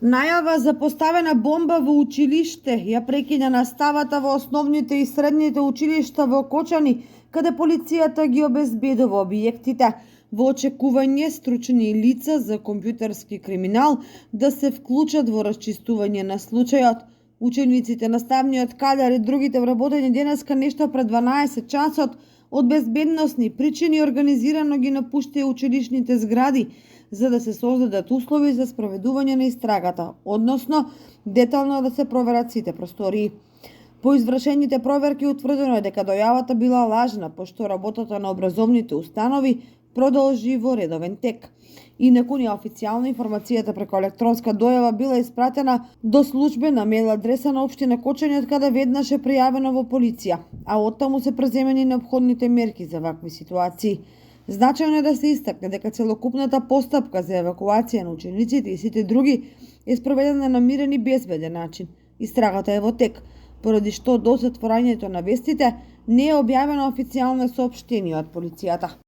Најава за поставена бомба во училиште ја прекина наставата во основните и средните училишта во Кочани, каде полицијата ги обезбедува објектите во очекување стручни лица за компјутерски криминал да се вклучат во расчистување на случајот. Учениците, наставниот кадар и другите вработени денеска нешто пред 12 часот од безбедносни причини организирано ги напуштија училишните згради за да се создадат услови за спроведување на истрагата, односно детално да се проверат сите простории. По извршените проверки утврдено е дека дојавата била лажна, пошто работата на образовните установи продолжи во редовен тек. Инаку неофицијално информацијата преку електронска дојава била испратена до службена мејл адреса на општина Кочани, од каде веднаш е пријавено во полиција, а оттаму се преземени неопходните мерки за вакви ситуации. Значајно е да се истакне дека целокупната постапка за евакуација на учениците и сите други е спроведена на мирен и безбеден начин. Истрагата е во тек, поради што до затворањето на вестите не е објавено официјално соопштение од полицијата.